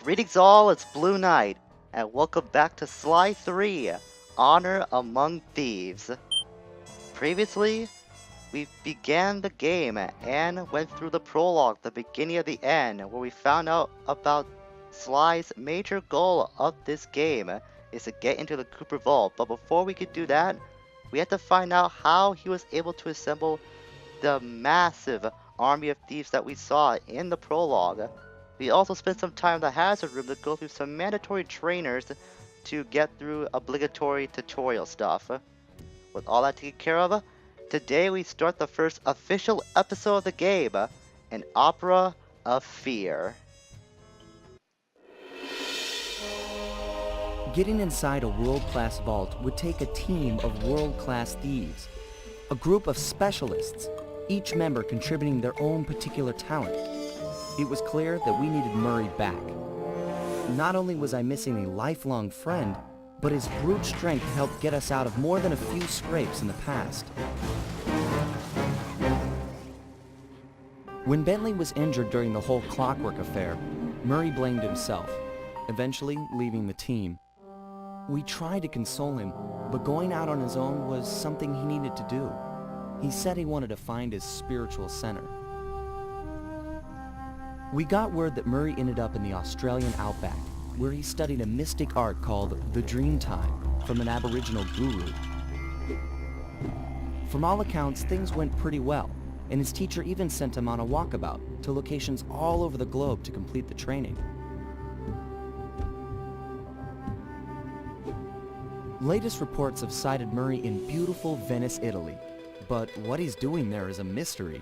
Greetings all, it's Blue Knight, and welcome back to Sly 3, Honor Among Thieves. Previously, we began the game and went through the prologue, the beginning of the end, where we found out about Sly's major goal of this game is to get into the Cooper Vault. But before we could do that, we had to find out how he was able to assemble the massive army of thieves that we saw in the prologue. We also spent some time in the hazard room to go through some mandatory trainers to get through obligatory tutorial stuff. With all that taken care of, today we start the first official episode of the game, an opera of fear. Getting inside a world-class vault would take a team of world-class thieves, a group of specialists, each member contributing their own particular talent. It was clear that we needed Murray back. Not only was I missing a lifelong friend, but his brute strength helped get us out of more than a few scrapes in the past. When Bentley was injured during the whole clockwork affair, Murray blamed himself, eventually leaving the team. We tried to console him, but going out on his own was something he needed to do. He said he wanted to find his spiritual center. We got word that Murray ended up in the Australian outback, where he studied a mystic art called the Dreamtime from an Aboriginal guru. From all accounts, things went pretty well, and his teacher even sent him on a walkabout to locations all over the globe to complete the training. Latest reports have cited Murray in beautiful Venice, Italy, but what he's doing there is a mystery.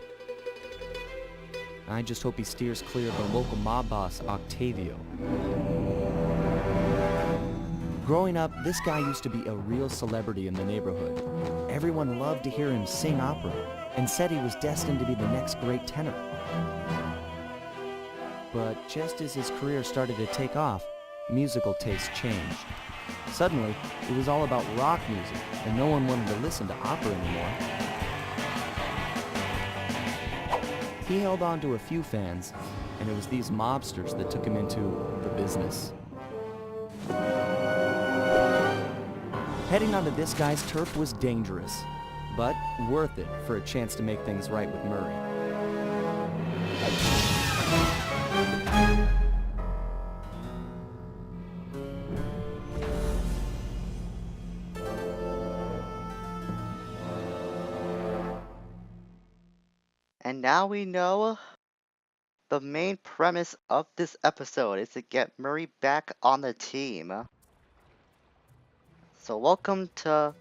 I just hope he steers clear of the local mob boss, Octavio. Growing up, this guy used to be a real celebrity in the neighborhood. Everyone loved to hear him sing opera and said he was destined to be the next great tenor. But just as his career started to take off, musical tastes changed. Suddenly, it was all about rock music, and no one wanted to listen to opera anymore. He held on to a few fans, and it was these mobsters that took him into the business. Heading onto this guy's turf was dangerous, but worth it for a chance to make things right with Murray. And now we know the main premise of this episode is to get Murray back on the team. So welcome to,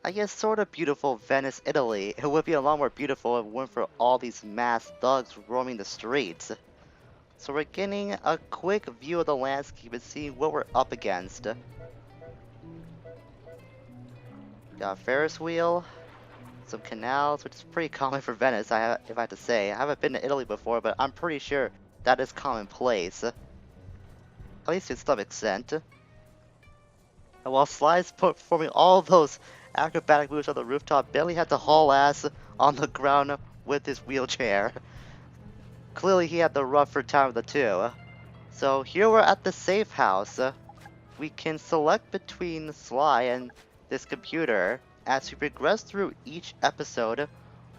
I guess, sort of beautiful Venice, Italy. It would be a lot more beautiful if it weren't for all these masked thugs roaming the streets. So we're getting a quick view of the landscape and seeing what we're up against. Got a Ferris wheel, some canals, which is pretty common for Venice, if I have to say. I haven't been to Italy before, but I'm pretty sure that is commonplace. At least to some extent. And while Sly's performing all those acrobatic moves on the rooftop, Bentley had to haul ass on the ground with his wheelchair. Clearly he had the rougher time of the two. So here we're at the safe house. We can select between Sly and this computer. As we progress through each episode,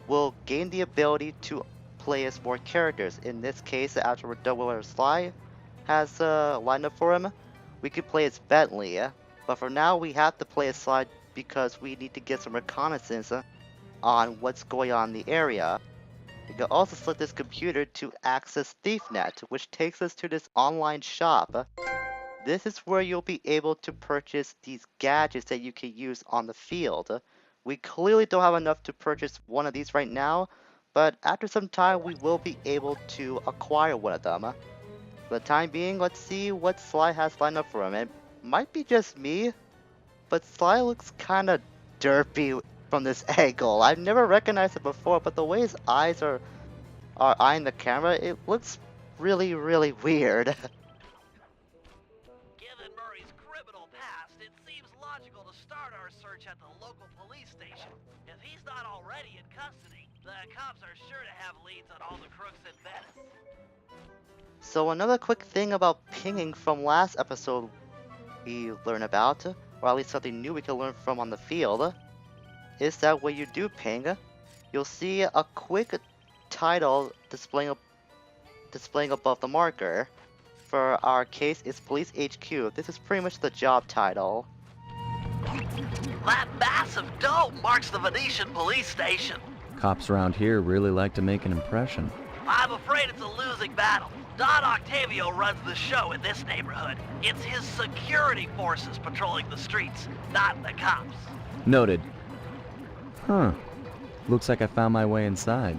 we'll gain the ability to play as more characters. In this case, after we're done with what Sly has lined up for him, we can play as Bentley. But for now, we have to play as Sly because we need to get some reconnaissance on what's going on in the area. We can also select this computer to access ThiefNet, which takes us to this online shop. This is where you'll be able to purchase these gadgets that you can use on the field. We clearly don't have enough to purchase one of these right now, but after some time we will be able to acquire one of them. For the time being, let's see what Sly has lined up for him. It might be just me, but Sly looks kinda derpy from this angle. I've never recognized it before, but the way his eyes are eyeing the camera, it looks really, really weird. Given Murray's criminal past, it seems logical to start our search at the local police station. If he's not already in custody, the cops are sure to have leads on all the crooks in Venice. So another quick thing about pinging from last episode we learned about, or at least something new we can learn from on the field, is that when you do ping, you'll see a quick title displaying above the marker. For our case, it's Police HQ. This is pretty much the job title. That massive dome marks the Venetian police station. Cops around here really like to make an impression. I'm afraid it's a losing battle. Don Octavio runs the show in this neighborhood. It's his security forces patrolling the streets, not the cops. Noted. Huh. Looks like I found my way inside.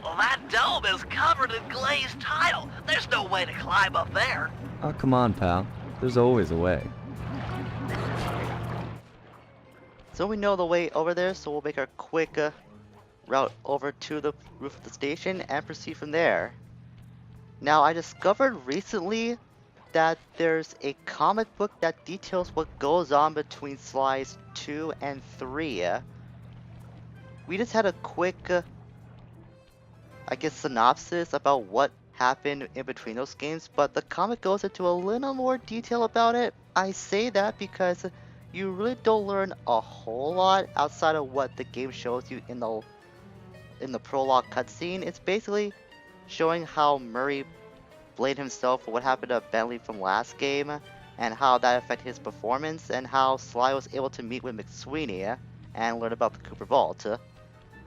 Well, that dome is covered in glazed tile. There's no way to climb up there. Oh, come on, pal. There's always a way. So we know the way over there, so we'll make our quick route over to the roof of the station and proceed from there. Now, I discovered recently that there's a comic book that details what goes on between slides 2 and 3. We just had a quick, I guess, synopsis about what happened in between those games, but the comic goes into a little more detail about it. I say that because you really don't learn a whole lot outside of what the game shows you in the prologue cutscene. It's basically showing how Murray blamed himself for what happened to Bentley from last game, and how that affected his performance, and how Sly was able to meet with McSweeney and learn about the Cooper Vault.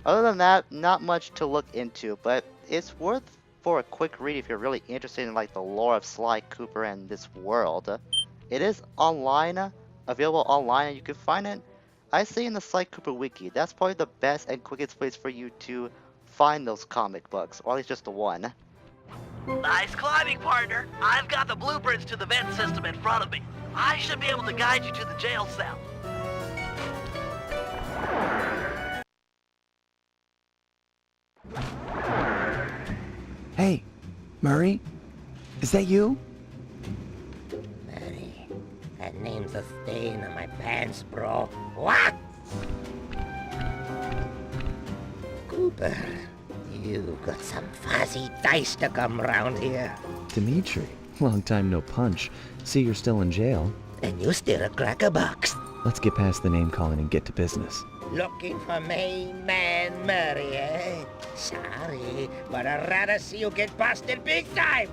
Other than that, not much to look into, but it's worth for a quick read if you're really interested in like the lore of Sly Cooper and this world. It is online, available online, and you can find it, I say, in the Sly Cooper wiki. That's probably the best and quickest place for you to find those comic books, or at least just the one. Nice climbing, partner. I've got the blueprints to the vent system in front of me. I should be able to guide you to the jail cell. Hey, Murray? Is that you? Murray, that name's a stain on my pants, bro. What? Cooper, you got some fuzzy dice to come round here. Dimitri. Long time no punch. See, you're still in jail. And you steal a cracker box. Let's get past the name calling and get to business. Looking for main man Murray, eh? Sorry, but I'd rather see you get busted big time.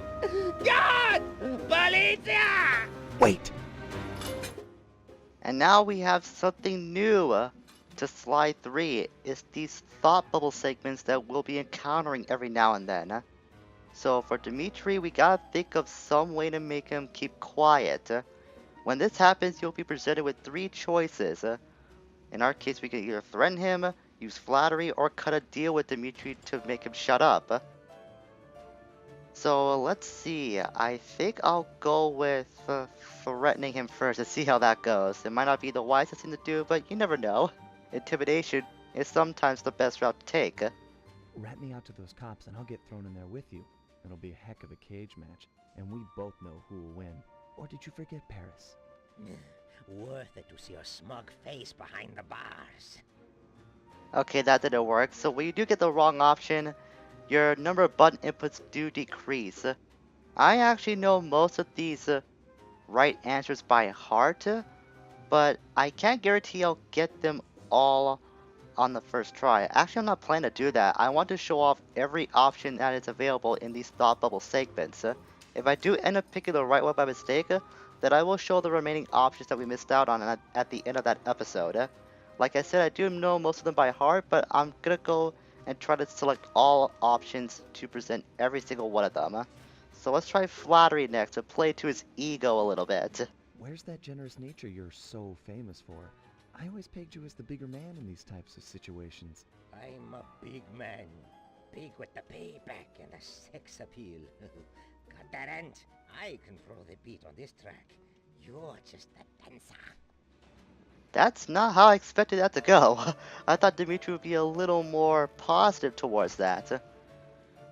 God! Policia! Wait! And now we have something new to Slide 3. It's these thought bubble segments that we'll be encountering every now and then. So for Dimitri, we gotta think of some way to make him keep quiet. When this happens, you'll be presented with 3 choices. In our case, we can either threaten him, use flattery, or cut a deal with Dimitri to make him shut up. So let's see, I think I'll go with threatening him first to see how that goes. It might not be the wisest thing to do, but you never know. Intimidation is sometimes the best route to take. Rat me out to those cops and I'll get thrown in there with you. It'll be a heck of a cage match, and we both know who will win. Or did you forget Paris? Worth it to see your smug face behind the bars. Okay, that didn't work. So when you do get the wrong option, your number of button inputs do decrease. I actually know most of these right answers by heart, but I can't guarantee I'll get them all on the first try. Actually, I'm not planning to do that. I want to show off every option that is available in these thought bubble segments. If I do end up picking the right one by mistake, then I will show the remaining options that we missed out on at the end of that episode. Like I said, I do know most of them by heart, but I'm gonna go and try to select all options to present every single one of them. So let's try flattery next, to play to his ego a little bit. Where's that generous nature you're so famous for? I always pegged you as the bigger man in these types of situations. I'm a big man. Big with the payback and the sex appeal. Got that, Ant? I control the beat on this track. You're just a dancer. That's not how I expected that to go. I thought Dimitri would be a little more positive towards that.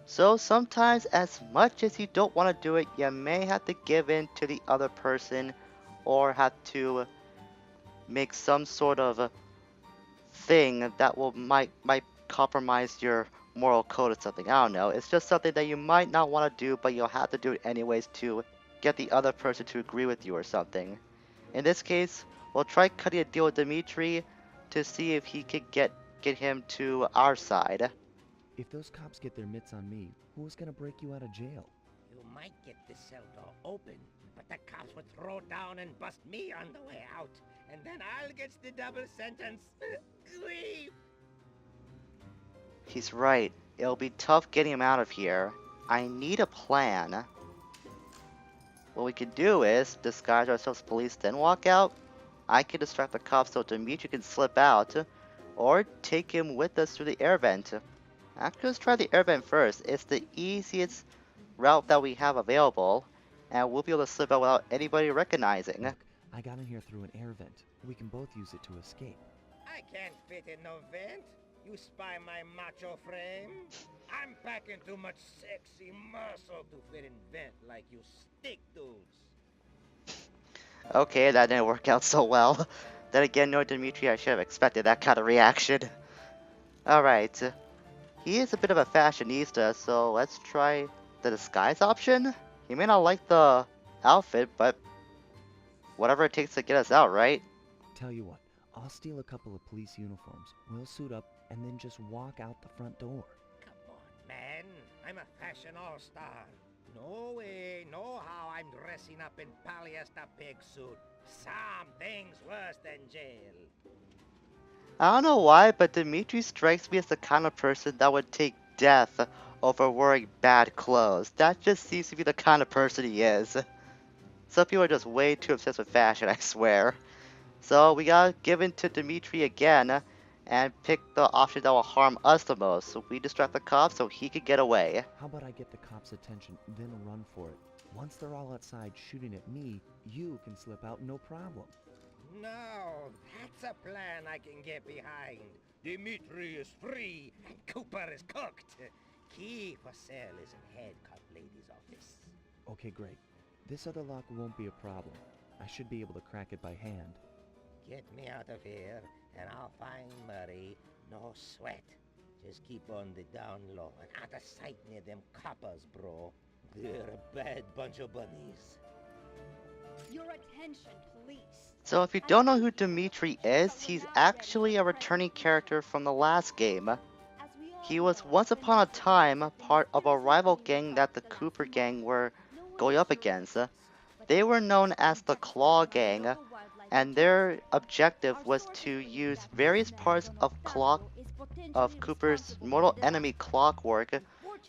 So sometimes, as much as you don't want to do it, you may have to give in to the other person, or have to make some sort of thing that might compromise your moral code or something. I don't know. It's just something that you might not want to do, but you'll have to do it anyways to get the other person to agree with you or something. In this case, we'll try cutting a deal with Dimitri to see if he could get him to our side. If those cops get their mitts on me, who's gonna break you out of jail? You might get the cell door open, but the cops would throw down and bust me on the way out. And then I'll get the double sentence. Grief! He's right. It'll be tough getting him out of here. I need a plan. What we can do is disguise ourselves as police, then walk out. I can distract the cops so Dimitri can slip out, or take him with us through the air vent. Actually, let's try the air vent first. It's the easiest route that we have available, and we'll be able to slip out without anybody recognizing. Look, I got in here through an air vent. We can both use it to escape. I can't fit in no vent. You spy my macho frame? I'm packing too much sexy muscle to fit in vent like you stick dudes. Okay, that didn't work out so well. Then again, no Dimitri, I should have expected that kind of reaction. Alright. He is a bit of a fashionista, so let's try the disguise option. He may not like the outfit, but whatever it takes to get us out, right? Tell you what, I'll steal a couple of police uniforms. We'll suit up and then just walk out the front door. Come on, man. I'm a fashion all-star. No way, no how I'm dressing up in polyester pig suit. Something's worse than jail. I don't know why, but Dimitri strikes me as the kind of person that would take death over wearing bad clothes. That just seems to be the kind of person he is. Some people are just way too obsessed with fashion, I swear. So we gotta give in to Dimitri again and pick the option that will harm us the most. So we distract the cops so he could get away. How about I get the cops' attention, then run for it? Once they're all outside shooting at me, you can slip out no problem. No, that's a plan I can get behind. Dimitri is free and Cooper is cooked. Key for sale is in head cop lady's office. Okay, great. This other lock won't be a problem. I should be able to crack it by hand. Get me out of here, and I'll find Murray. No sweat. Just keep on the down low and out of sight near them coppers, bro. They're a bad bunch of bunnies. Your attention, please. So if you don't know who Dimitri is, he's actually a returning character from the last game. He was once upon a time part of a rival gang that the Cooper gang were going up against. They were known as the Claw Gang, and their objective was to use various parts of Cooper's mortal enemy Clockwork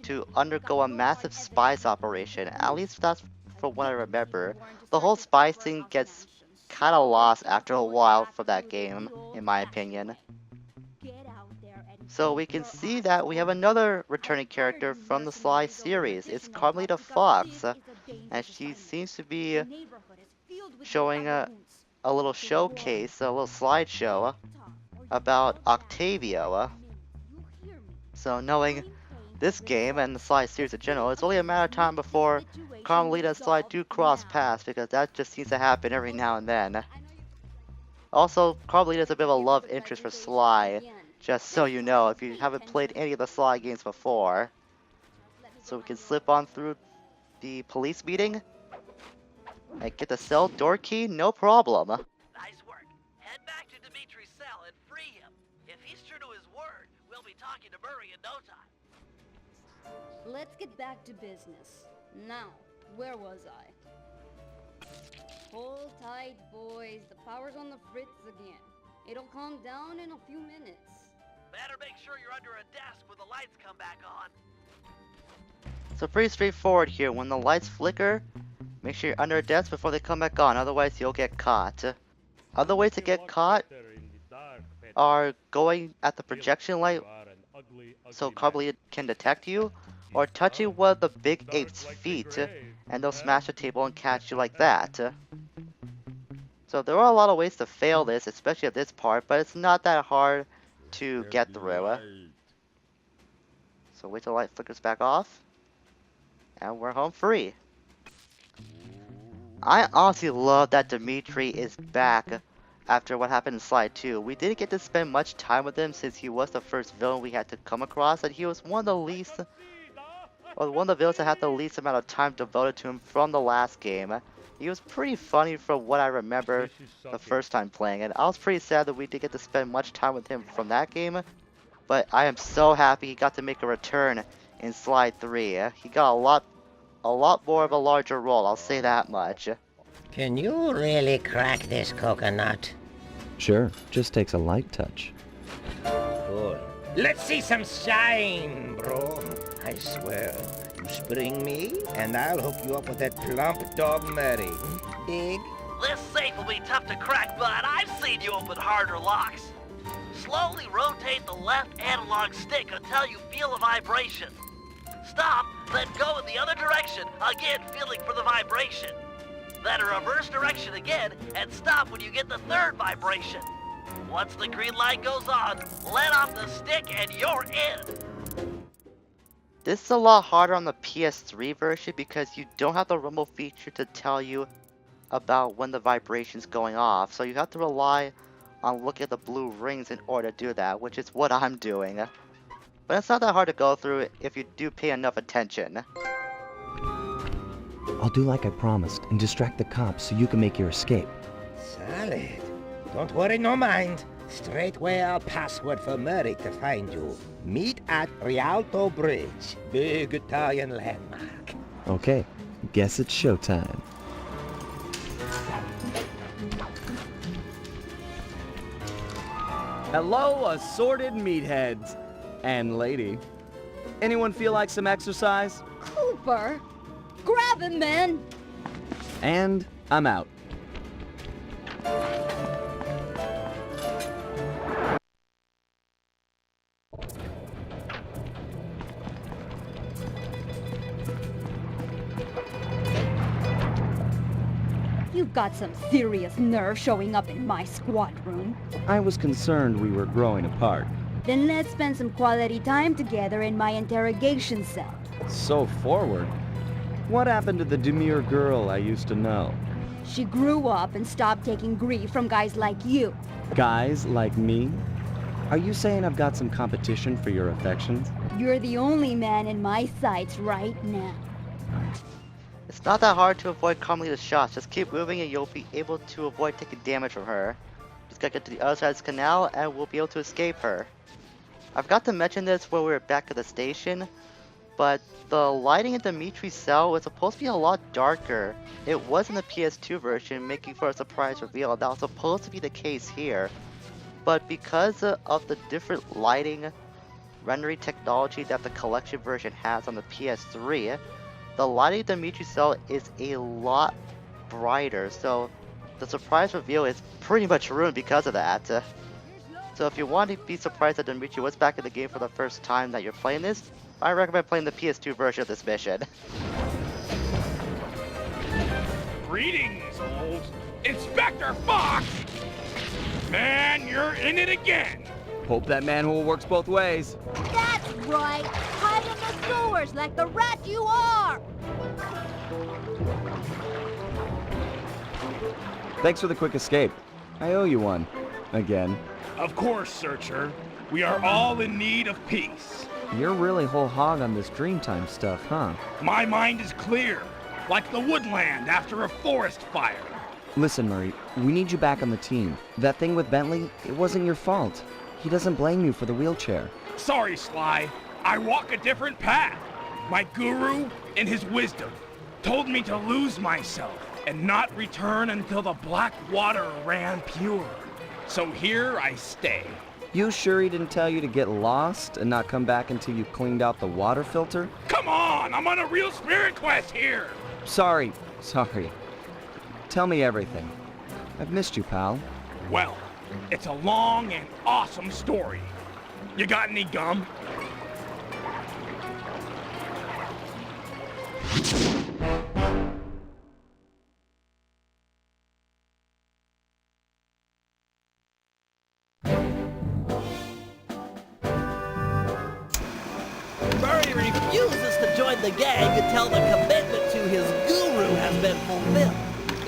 to undergo a massive spice operation. At least that's from what I remember. The whole spice thing gets kinda lost after a while for that game, in my opinion. So we can see that we have another returning character from the Sly series. It's Carmelita Fox, and she seems to be showing a little showcase, a little slideshow about Octavio. So knowing this game and the Sly series in general, it's only a matter of time before Carmelita and Sly do cross paths, because that just seems to happen every now and then. Also, Carmelita's a bit of a love interest for Sly, just so you know, if you haven't played any of the Sly games before. So we can slip on through the police meeting and get the cell door key, no problem. Nice work. Head back to Dimitri's cell and free him. If he's true to his word, we'll be talking to Murray in no time. Let's get back to business. Now, where was I? Hold tight, boys. The power's on the fritz again. It'll calm down in a few minutes. Better make sure you're under a desk when the lights come back on. So pretty straightforward here. When the lights flicker, make sure you're under a desk before they come back on, otherwise you'll get caught. Other ways to get caught are going at the projection light so Carmelita can detect you, or touching one of the big ape's feet and they'll smash the table and catch you like that. So there are a lot of ways to fail this, especially at this part, but it's not that hard to get through. So wait till the light flickers back off, and we're home free. I honestly love that Dimitri is back after what happened in Slide 2. We didn't get to spend much time with him since he was the first villain we had to come across, and he was one of the least, or one of the villains that had the least amount of time devoted to him from the last game. He was pretty funny from what I remember the first time playing, and I was pretty sad that we didn't get to spend much time with him from that game, but I am so happy he got to make a return in Slide 3. He got a lot more of a larger role, I'll say that much. Can you really crack this coconut? Sure, just takes a light touch. Cool. Let's see some shine, bro. I swear, you spring me, and I'll hook you up with that plump dog Murray. Dig? This safe will be tough to crack, but I've seen you open harder locks. Slowly rotate the left analog stick until you feel a vibration. Stop, then go in the other direction, again feeling for the vibration. Then a reverse direction again, and stop when you get the third vibration. Once the green light goes on, let off the stick and you're in. This is a lot harder on the PS3 version because you don't have the rumble feature to tell you about when the vibration's going off, so you have to rely on looking at the blue rings in order to do that, which is what I'm doing. But it's not that hard to go through if you do pay enough attention. I'll do like I promised and distract the cops so you can make your escape. Solid. Don't worry, no mind. Straightway I'll password for Murray to find you. Meet at Rialto Bridge. Big Italian landmark. Okay, guess it's showtime. Hello, assorted meatheads. And lady. Anyone feel like some exercise? Cooper! Grab him, man! And I'm out. You've got some serious nerve showing up in my squad room. I was concerned we were growing apart. Then let's spend some quality time together in my interrogation cell. So forward. What happened to the demure girl I used to know? She grew up and stopped taking grief from guys like you. Guys like me? Are you saying I've got some competition for your affections? You're the only man in my sights right now. It's not that hard to avoid Carmelita's shots, just keep moving and you'll be able to avoid taking damage from her. Just gotta get to the other side of this canal and we'll be able to escape her. I forgot to mention this when we were back at the station, but the lighting in Dimitri's cell was supposed to be a lot darker. It was in the PS2 version, making for a surprise reveal. That was supposed to be the case here. But because of the different lighting rendering technology that the collection version has on the PS3, the lighting in Dimitri's cell is a lot brighter. So the surprise reveal is pretty much ruined because of that. So if you want to be surprised that Dimitri was back in the game for the first time that you're playing this, I recommend playing the PS2 version of this mission. Greetings, old Inspector Fox! Man, you're in it again! Hope that manhole works both ways. That's right! Hide in the sewers like the rat you are! Thanks for the quick escape. I owe you one. Again. Of course, Searcher. We are all in need of peace. You're really whole hog on this Dreamtime stuff, huh? My mind is clear, like the woodland after a forest fire. Listen, Murray, we need you back on the team. That thing with Bentley, it wasn't your fault. He doesn't blame you for the wheelchair. Sorry, Sly. I walk a different path. My guru, in his wisdom, told me to lose myself and not return until the black water ran pure. So here I stay. You sure he didn't tell you to get lost and not come back until you cleaned out the water filter? Come on, I'm on a real spirit quest here. Sorry. Tell me everything. I've missed you, pal. Well, it's a long and awesome story. You got any gum? Murray refuses to join the gang until the commitment to his guru has been fulfilled.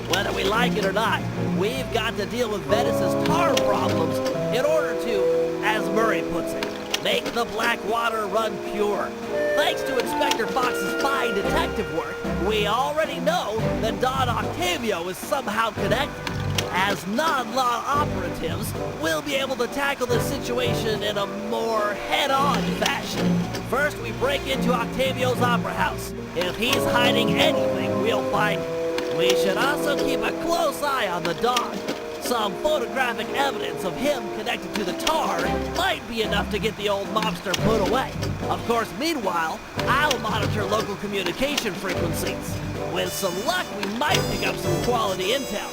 Whether we like it or not, we've got to deal with Venice's tar problems in order to, as Murray puts it, make the black water run pure. Thanks to Inspector Fox's fine detective work, we already know that Don Octavio is somehow connected. As non-law operatives, we'll be able to tackle the situation in a more head-on fashion. First, we break into Octavio's opera house. If he's hiding anything, we'll find it. We should also keep a close eye on the dog. Some photographic evidence of him connected to the tar might be enough to get the old mobster put away. Of course, meanwhile, I'll monitor local communication frequencies. With some luck, we might pick up some quality intel.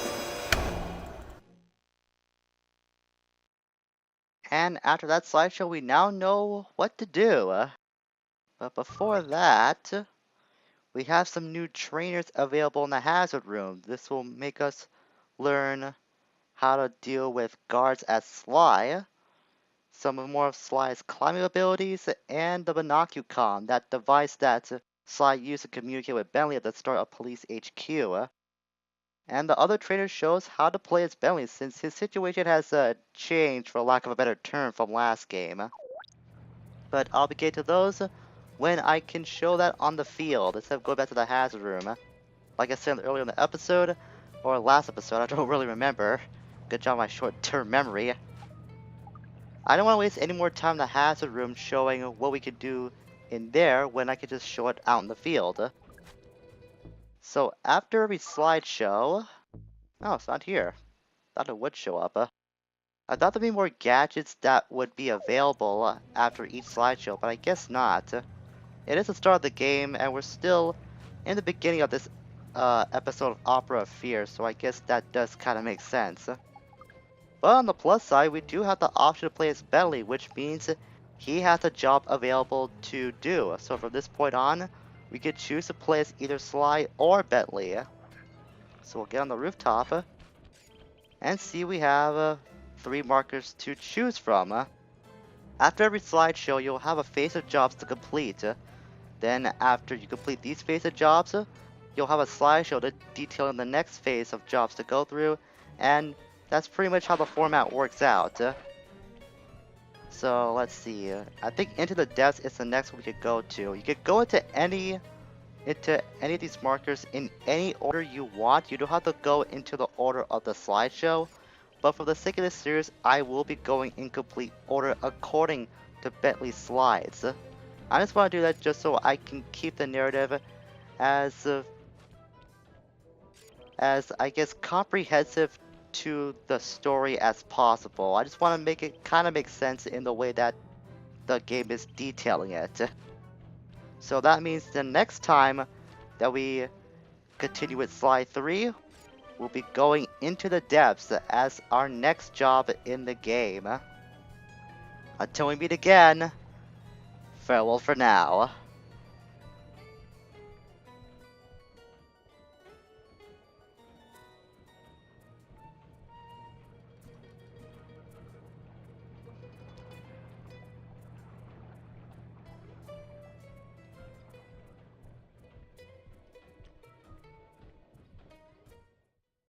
And after that slideshow, we now know what to do. But before that, we have some new trainers available in the hazard room. This will make us learn how to deal with guards as Sly, some more of Sly's climbing abilities, and the Binocucom, that device that Sly used to communicate with Bentley at the start of Police HQ. And the other trainer shows how to play as Bentley since his situation has changed, for lack of a better term, from last game. But I'll be getting to those when I can show that on the field instead of going back to the hazard room. Like I said earlier in the episode, or last episode, I don't really remember. Good job on my short-term memory. I don't want to waste any more time in the hazard room showing what we could do in there when I could just show it out in the field. So after every slideshow... Oh, it's not here. Thought it would show up. I thought there'd be more gadgets that would be available after each slideshow, but I guess not. It is the start of the game, and we're still in the beginning of this episode of Opera of Fear, so I guess that does kind of make sense. But on the plus side, we do have the option to play as Bentley, which means he has a job available to do. So from this point on, we could choose to play as either Sly or Bentley. So we'll get on the rooftop and see we have 3 markers to choose from. After every slideshow, you'll have a phase of jobs to complete. Then after you complete these phase of jobs, you'll have a slideshow detailing the next phase of jobs to go through, and that's pretty much how the format works out. So let's see, I think Into the Depths is the next one we could go to. You could go into any of these markers in any order you want. You don't have to go into the order of the slideshow, but for the sake of this series, I will be going in complete order according to Bentley's slides. I just want to do that just so I can keep the narrative as I guess comprehensive to the story as possible. I just want to make it kind of make sense in the way that the game is detailing it. So that means the next time that we continue with Slide 3, we'll be going Into the Depths as our next job in the game. Until we meet again, farewell for now.